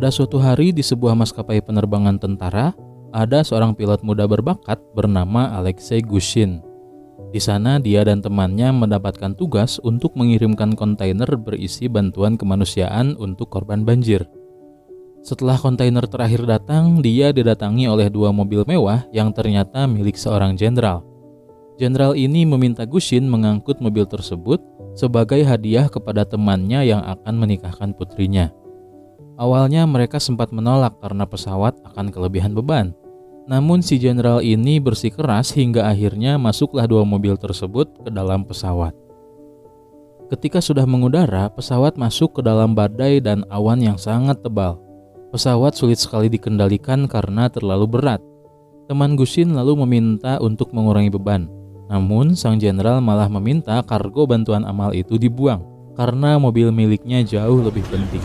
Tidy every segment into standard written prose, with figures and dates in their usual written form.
Pada suatu hari di sebuah maskapai penerbangan tentara, ada seorang pilot muda berbakat bernama Alexei Gushin. Di sana dia dan temannya mendapatkan tugas untuk mengirimkan kontainer berisi bantuan kemanusiaan untuk korban banjir. Setelah kontainer terakhir datang, dia didatangi oleh dua mobil mewah yang ternyata milik seorang jenderal. Jenderal ini meminta Gushin mengangkut mobil tersebut sebagai hadiah kepada temannya yang akan menikahkan putrinya. Awalnya mereka sempat menolak karena pesawat akan kelebihan beban. Namun si jenderal ini bersikeras hingga akhirnya masuklah dua mobil tersebut ke dalam pesawat. Ketika sudah mengudara, pesawat masuk ke dalam badai dan awan yang sangat tebal. Pesawat sulit sekali dikendalikan karena terlalu berat. Teman Gushin lalu meminta untuk mengurangi beban. Namun sang jenderal malah meminta kargo bantuan amal itu dibuang karena mobil miliknya jauh lebih penting.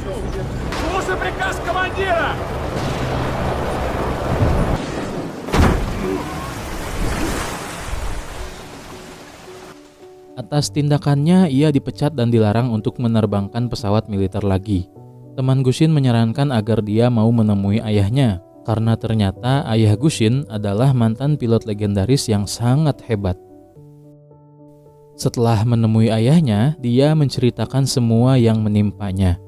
Atas tindakannya, ia dipecat dan dilarang untuk menerbangkan pesawat militer lagi. Teman Gushin menyarankan agar dia mau menemui ayahnya, karena ternyata ayah Gushin adalah mantan pilot legendaris yang sangat hebat. Setelah menemui ayahnya, dia menceritakan semua yang menimpanya.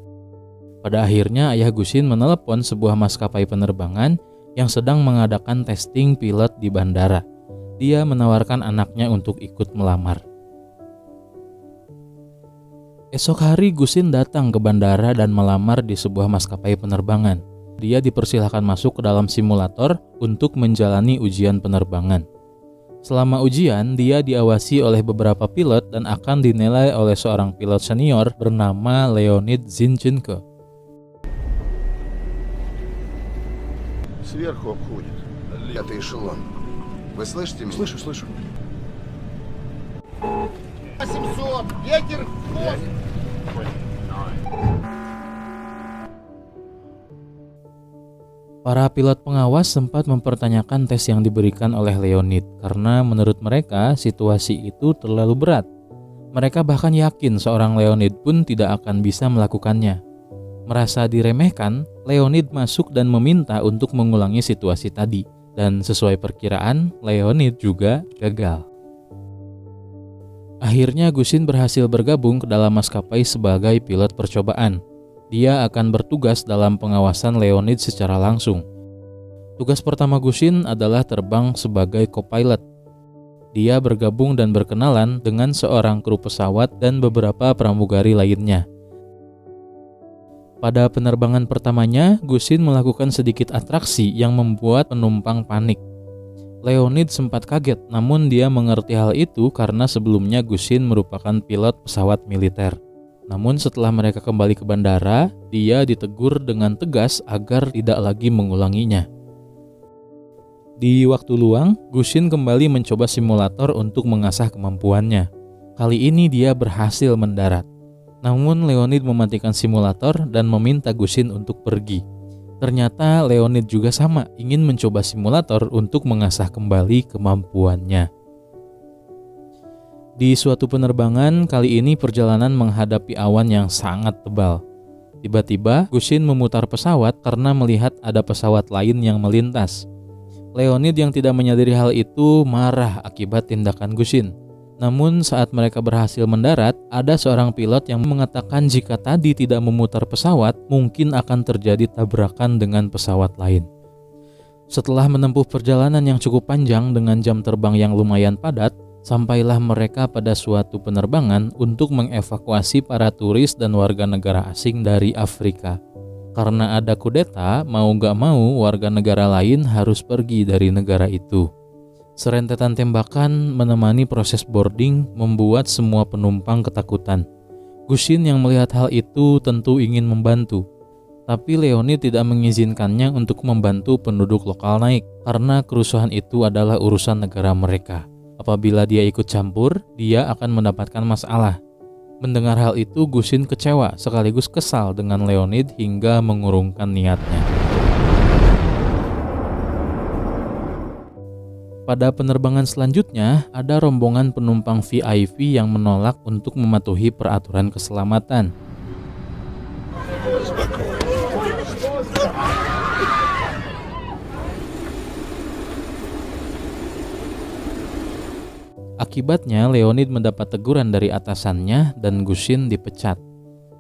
Pada akhirnya, ayah Gushin menelepon sebuah maskapai penerbangan yang sedang mengadakan testing pilot di bandara. Dia menawarkan anaknya untuk ikut melamar. Esok hari Gushin datang ke bandara dan melamar di sebuah maskapai penerbangan. Dia dipersilahkan masuk ke dalam simulator untuk menjalani ujian penerbangan. Selama ujian, dia diawasi oleh beberapa pilot dan akan dinilai oleh seorang pilot senior bernama Leonid Zinchenko. Сверху обходит. Пятый эшелон. Вы слышите меня? Слышу. 800! Ветер в хвост! Para pilot pengawas sempat mempertanyakan tes yang diberikan oleh Leonid karena menurut mereka situasi itu terlalu berat. Mereka bahkan yakin seorang Leonid pun tidak akan bisa melakukannya. Merasa diremehkan, Leonid masuk dan meminta untuk mengulangi situasi tadi. Dan sesuai perkiraan, Leonid juga gagal. Akhirnya Gushin berhasil bergabung ke dalam maskapai sebagai pilot percobaan. Dia akan bertugas dalam pengawasan Leonid secara langsung. Tugas pertama Gushin adalah terbang sebagai co-pilot. Dia bergabung dan berkenalan dengan seorang kru pesawat dan beberapa pramugari lainnya. Pada penerbangan pertamanya, Gushin melakukan sedikit atraksi yang membuat penumpang panik. Leonid sempat kaget, namun dia mengerti hal itu karena sebelumnya Gushin merupakan pilot pesawat militer. Namun setelah mereka kembali ke bandara, dia ditegur dengan tegas agar tidak lagi mengulanginya. Di waktu luang, Gushin kembali mencoba simulator untuk mengasah kemampuannya. Kali ini dia berhasil mendarat. Namun Leonid mematikan simulator dan meminta Gushin untuk pergi. Ternyata Leonid juga sama, ingin mencoba simulator untuk mengasah kembali kemampuannya. Di suatu penerbangan, kali ini perjalanan menghadapi awan yang sangat tebal. Tiba-tiba, Gushin memutar pesawat karena melihat ada pesawat lain yang melintas. Leonid yang tidak menyadari hal itu marah akibat tindakan Gushin. Namun saat mereka berhasil mendarat, ada seorang pilot yang mengatakan jika tadi tidak memutar pesawat, mungkin akan terjadi tabrakan dengan pesawat lain. Setelah menempuh perjalanan yang cukup panjang dengan jam terbang yang lumayan padat, sampailah mereka pada suatu penerbangan untuk mengevakuasi para turis dan warga negara asing dari Afrika. Karena ada kudeta, mau gak mau warga negara lain harus pergi dari negara itu. Serentetan tembakan menemani proses boarding membuat semua penumpang ketakutan. Gushin yang melihat hal itu tentu ingin membantu. Tapi Leonid tidak mengizinkannya untuk membantu penduduk lokal naik, karena kerusuhan itu adalah urusan negara mereka. Apabila dia ikut campur, dia akan mendapatkan masalah. Mendengar hal itu, Gushin kecewa sekaligus kesal dengan Leonid hingga mengurungkan niatnya. Pada penerbangan selanjutnya, ada rombongan penumpang VIP yang menolak untuk mematuhi peraturan keselamatan. Akibatnya Leonid mendapat teguran dari atasannya dan Gusin dipecat.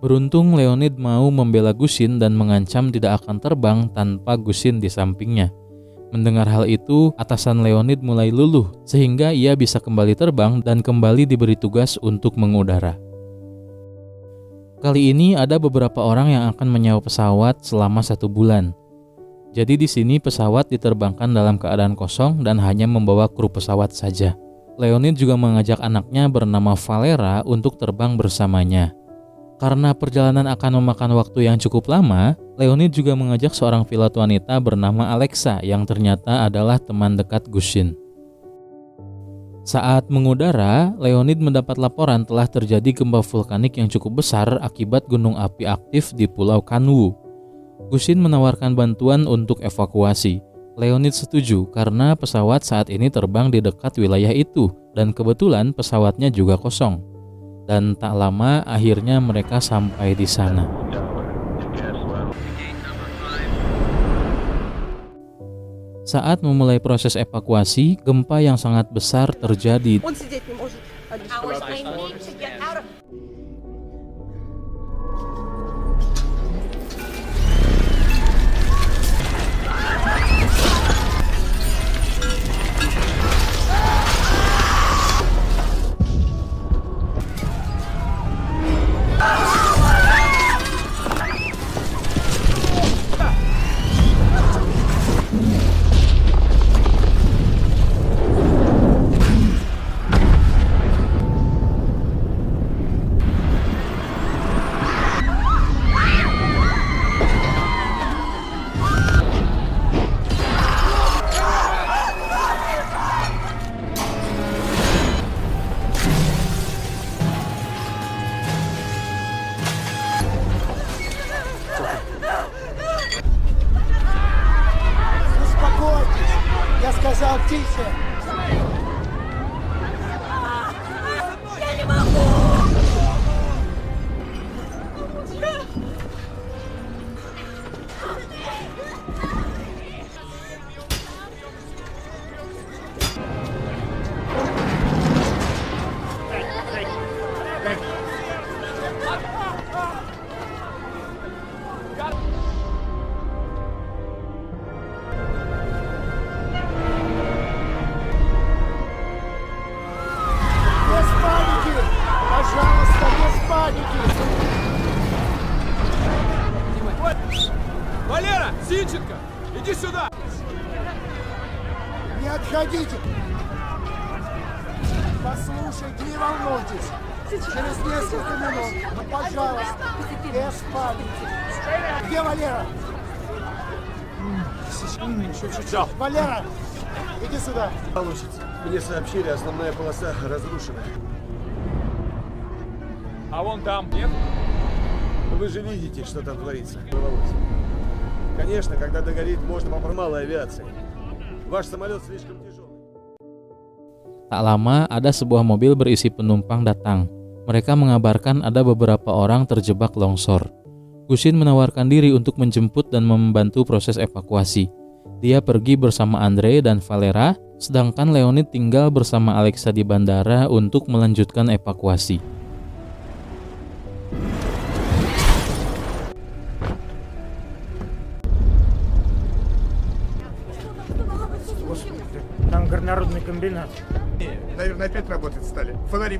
Beruntung Leonid mau membela Gusin dan mengancam tidak akan terbang tanpa Gusin di sampingnya. Mendengar hal itu, atasan Leonid mulai luluh sehingga ia bisa kembali terbang dan kembali diberi tugas untuk mengudara. Kali ini ada beberapa orang yang akan menyewa pesawat selama 1 bulan. Jadi di sini pesawat diterbangkan dalam keadaan kosong dan hanya membawa kru pesawat saja. Leonid juga mengajak anaknya bernama Valera untuk terbang bersamanya. Karena perjalanan akan memakan waktu yang cukup lama, Leonid juga mengajak seorang pilot wanita bernama Alexa yang ternyata adalah teman dekat Gusin. Saat mengudara, Leonid mendapat laporan telah terjadi gempa vulkanik yang cukup besar akibat gunung api aktif di Pulau Kanwu. Gusin menawarkan bantuan untuk evakuasi. Leonid setuju karena pesawat saat ini terbang di dekat wilayah itu dan kebetulan pesawatnya juga kosong. Dan tak lama akhirnya mereka sampai di sana. Saat memulai proses evakuasi, gempa yang sangat besar terjadi. Валера! Синченко! Иди сюда! Не отходите! Послушайте, не волнуйтесь! Через несколько минут, ну, пожалуйста, без паники! Где Валера? Все. Валера, иди сюда! Получится. Мне сообщили, основная полоса разрушена. А вон там, нет? Вы же видите, что там творится. Конечно, когда догорит, можно попасть малой авиации. Ваш самолет слишком тяжелый. Tak lama, ada sebuah mobil berisi penumpang datang. Mereka mengabarkan ada beberapa orang terjebak longsor. Gusin menawarkan diri untuk menjemput dan membantu proses evakuasi. Dia pergi bersama Andre dan Valera, sedangkan Leonid tinggal bersama Alexa di bandara untuk melanjutkan evakuasi. Там горнорудный комбинат. Наверное, опять работать стали. Фонари.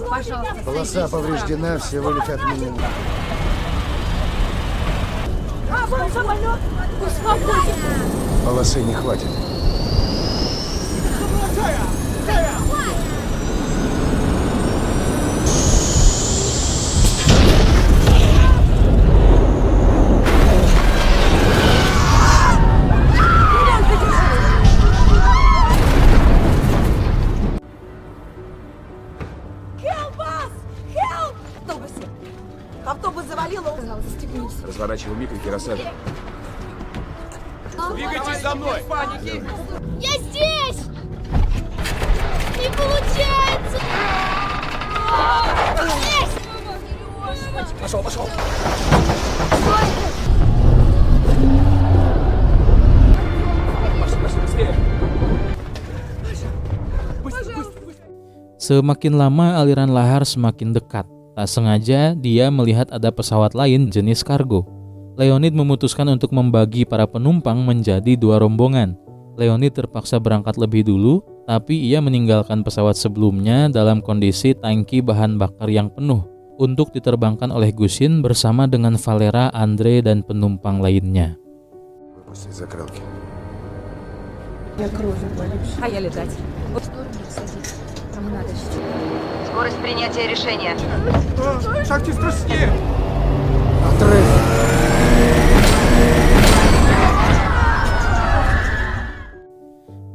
Пожалуйста. Полоса повреждена, все вылетят минимум. Самолет! Успокойтесь! Полосы не хватит. Автобус завалило. Пожалуйста, стегнитесь. Разворачиваю микро рассаду. Двигайтесь за мной! Я здесь! Не получается! Пошел, пошел! Пошли, пошли, быстрее! Semakin lama aliran lahar semakin dekat. Tak sengaja dia melihat ada pesawat lain jenis kargo. Leonid memutuskan untuk membagi para penumpang menjadi 2 rombongan. Leonid terpaksa berangkat lebih dulu, tapi ia meninggalkan pesawat sebelumnya dalam kondisi tangki bahan bakar yang penuh untuk diterbangkan oleh Gusin bersama dengan Valera, Andrei, dan penumpang lainnya. Выпустить закрылки. А я летать. Скорость принятия решения. Так не страшнее. Отрыв.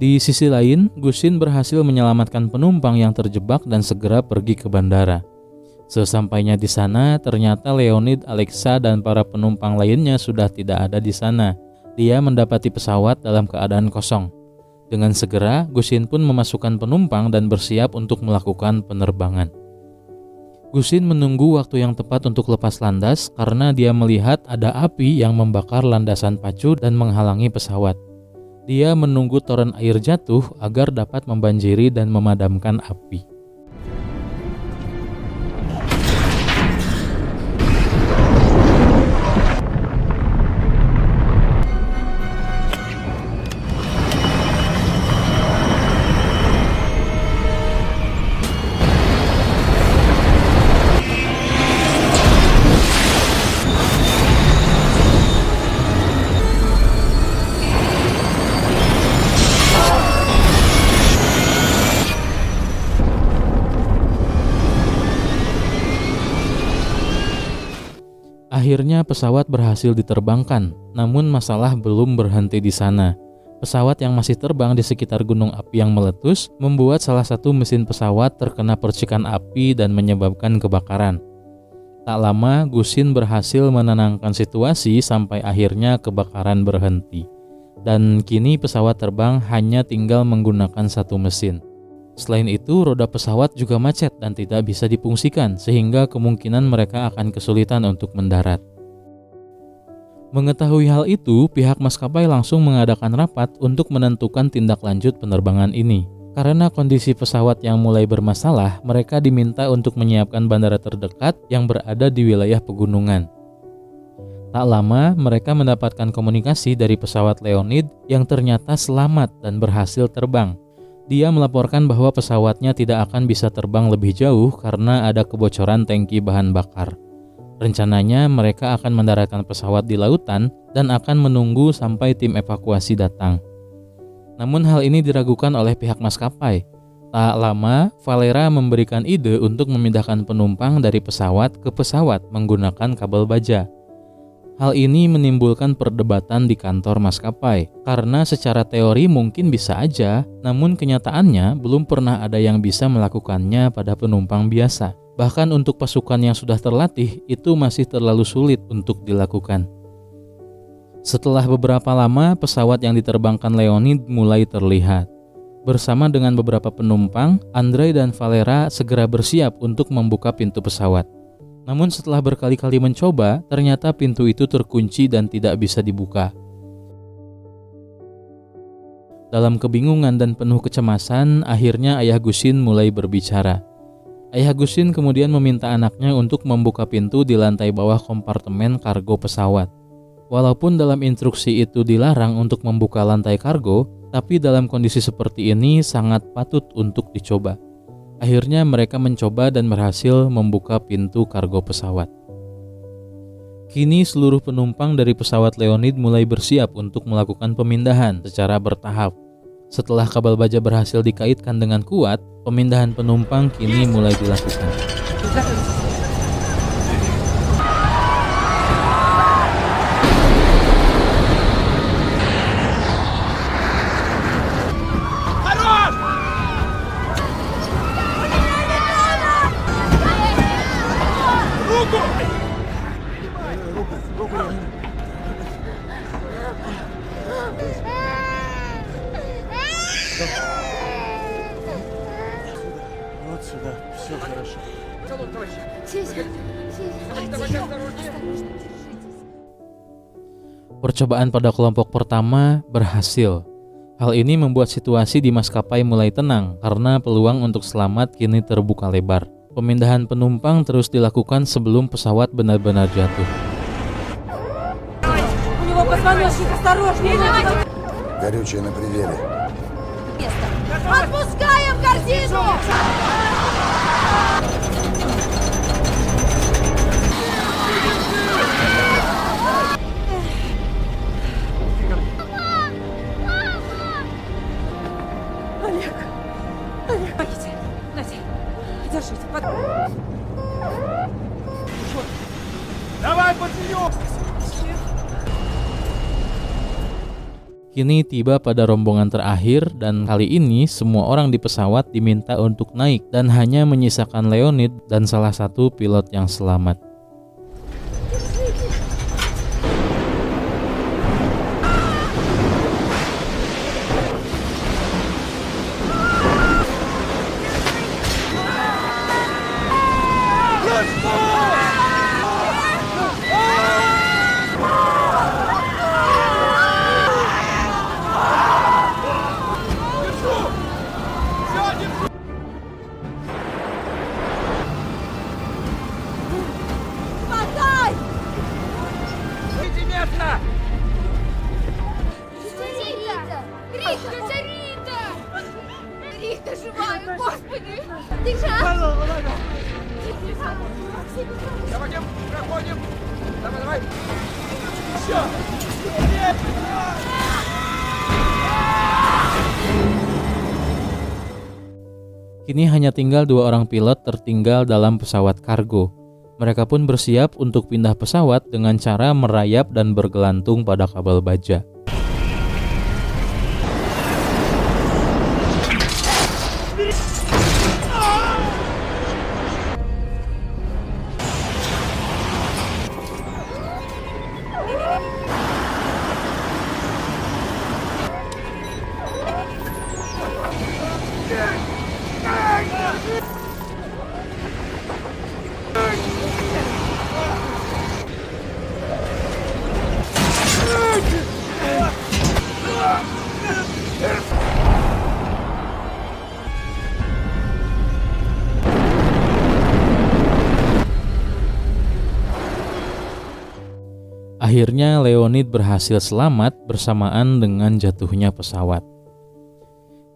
Di sisi lain, Gusin berhasil menyelamatkan penumpang yang terjebak dan segera pergi ke bandara. Sesampainya di sana, ternyata Leonid, Alexa, dan para penumpang lainnya sudah tidak ada di sana. Dia mendapati pesawat dalam keadaan kosong. Dengan segera, Gusin pun memasukkan penumpang dan bersiap untuk melakukan penerbangan. Gusin menunggu waktu yang tepat untuk lepas landas karena dia melihat ada api yang membakar landasan pacu dan menghalangi pesawat. Dia menunggu toren air jatuh agar dapat membanjiri dan memadamkan api. Akhirnya pesawat berhasil diterbangkan, namun masalah belum berhenti di sana. Pesawat yang masih terbang di sekitar gunung api yang meletus membuat salah satu mesin pesawat terkena percikan api dan menyebabkan kebakaran. Tak lama, Gusin berhasil menenangkan situasi sampai akhirnya kebakaran berhenti. Dan kini pesawat terbang hanya tinggal menggunakan 1 mesin. Selain itu, roda pesawat juga macet dan tidak bisa difungsikan, sehingga kemungkinan mereka akan kesulitan untuk mendarat. Mengetahui hal itu, pihak maskapai langsung mengadakan rapat untuk menentukan tindak lanjut penerbangan ini. Karena kondisi pesawat yang mulai bermasalah, mereka diminta untuk menyiapkan bandara terdekat yang berada di wilayah pegunungan. Tak lama, mereka mendapatkan komunikasi dari pesawat Leonid yang ternyata selamat dan berhasil terbang. Dia melaporkan bahwa pesawatnya tidak akan bisa terbang lebih jauh karena ada kebocoran tangki bahan bakar. Rencananya mereka akan mendaratkan pesawat di lautan dan akan menunggu sampai tim evakuasi datang. Namun hal ini diragukan oleh pihak maskapai. Tak lama, Valera memberikan ide untuk memindahkan penumpang dari pesawat ke pesawat menggunakan kabel baja. Hal ini menimbulkan perdebatan di kantor maskapai, karena secara teori mungkin bisa aja, namun kenyataannya belum pernah ada yang bisa melakukannya pada penumpang biasa. Bahkan untuk pasukan yang sudah terlatih, itu masih terlalu sulit untuk dilakukan. Setelah beberapa lama, pesawat yang diterbangkan Leonid mulai terlihat. Bersama dengan beberapa penumpang, Andrei dan Valera segera bersiap untuk membuka pintu pesawat. Namun setelah berkali-kali mencoba, ternyata pintu itu terkunci dan tidak bisa dibuka. Dalam kebingungan dan penuh kecemasan, akhirnya ayah Gusin mulai berbicara. Ayah Gusin kemudian meminta anaknya untuk membuka pintu di lantai bawah kompartemen kargo pesawat. Walaupun dalam instruksi itu dilarang untuk membuka lantai kargo, tapi dalam kondisi seperti ini sangat patut untuk dicoba. Akhirnya mereka mencoba dan berhasil membuka pintu kargo pesawat. Kini seluruh penumpang dari pesawat Leonid mulai bersiap untuk melakukan pemindahan secara bertahap. Setelah kabel baja berhasil dikaitkan dengan kuat, pemindahan penumpang kini mulai dilakukan. Вот сюда, все хорошо. Percobaan pada kelompok pertama berhasil. Hal ini membuat situasi di maskapai mulai tenang karena peluang untuk selamat kini terbuka lebar. Pemindahan penumpang terus dilakukan sebelum pesawat benar-benar jatuh. У него позвоночник, осторожнее. Горючее на пределе. Отпускаем корзину! Олег, помогите. Надя, держите. Давай подъем! Kini tiba pada rombongan terakhir dan kali ini semua orang di pesawat diminta untuk naik dan hanya menyisakan Leonid dan salah satu pilot yang selamat. Хватай! Идите место! Рита! Рита! Рита живая, господи! Дышать! Проходим, проходим! Давай, давай! Еще! Kini hanya tinggal 2 orang pilot tertinggal dalam pesawat kargo. Mereka pun bersiap untuk pindah pesawat dengan cara merayap dan bergelantung pada kabel baja. Akhirnya Leonid berhasil selamat bersamaan dengan jatuhnya pesawat.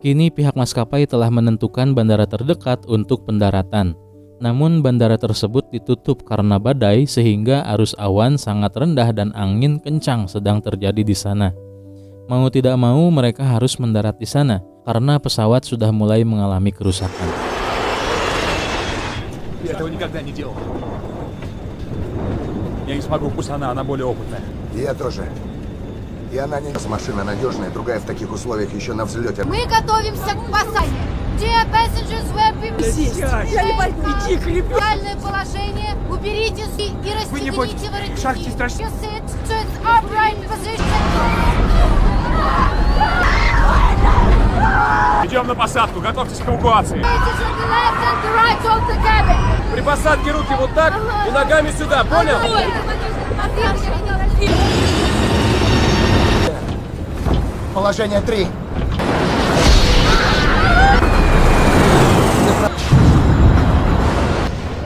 Kini pihak maskapai telah menentukan bandara terdekat untuk pendaratan. Namun bandara tersebut ditutup karena badai sehingga arus awan sangat rendah dan angin kencang sedang terjadi di sana. Mau tidak mau mereka harus mendarat di sana karena pesawat sudah mulai mengalami kerusakan. Я этого никогда не делал. Я не смогу, пусть она более опытная. Я тоже. И она не... Машина надежная, другая в таких условиях еще на взлете. Мы готовимся к посадке. Dear passengers, we are prepared. Я не пойду. Иди к ребенку. Реальное положение. Уберитесь и расстегните воротники. Шахте страшно. You sit to its upright position. Идем на посадку, готовьтесь к эвакуации. Ladies on the left and the right of the cabin. При посадке руки вот так и ногами сюда, понял? Положение 3.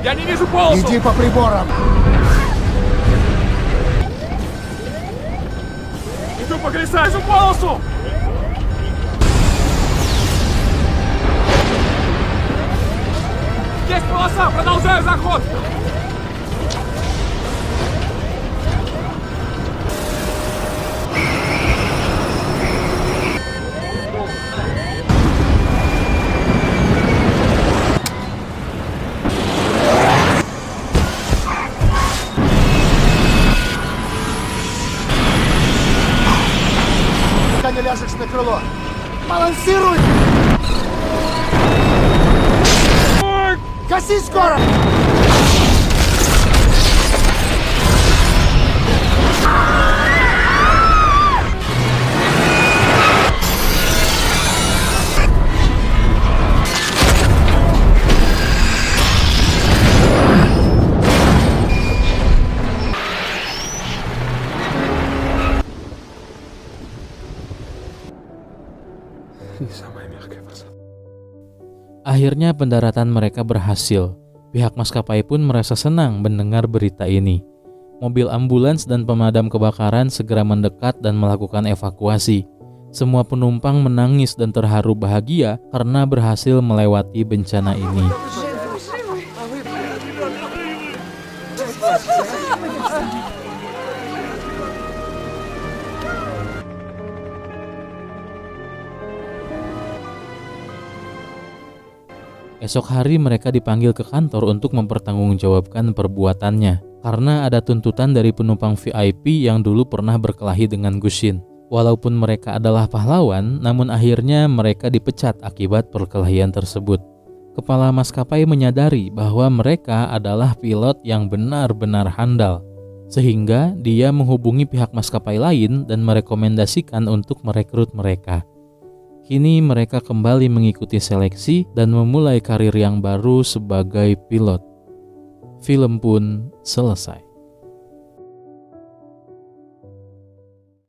Я не вижу полосу! Иди по приборам. Иду по колеса, вижу полосу! Есть полоса, продолжаю заход! Пока не ляжешь на крыло. Балансируй! Коси скоро! Akhirnya pendaratan mereka berhasil. Pihak maskapai pun merasa senang mendengar berita ini. Mobil ambulans dan pemadam kebakaran segera mendekat dan melakukan evakuasi. Semua penumpang menangis dan terharu bahagia karena berhasil melewati bencana ini. Esok hari mereka dipanggil ke kantor untuk mempertanggungjawabkan perbuatannya karena ada tuntutan dari penumpang VIP yang dulu pernah berkelahi dengan Gusin. Walaupun mereka adalah pahlawan, namun akhirnya mereka dipecat akibat perkelahian tersebut. Kepala maskapai menyadari bahwa mereka adalah pilot yang benar-benar handal, sehingga dia menghubungi pihak maskapai lain dan merekomendasikan untuk merekrut mereka. Kini mereka kembali mengikuti seleksi dan memulai karir yang baru sebagai pilot. Film pun selesai.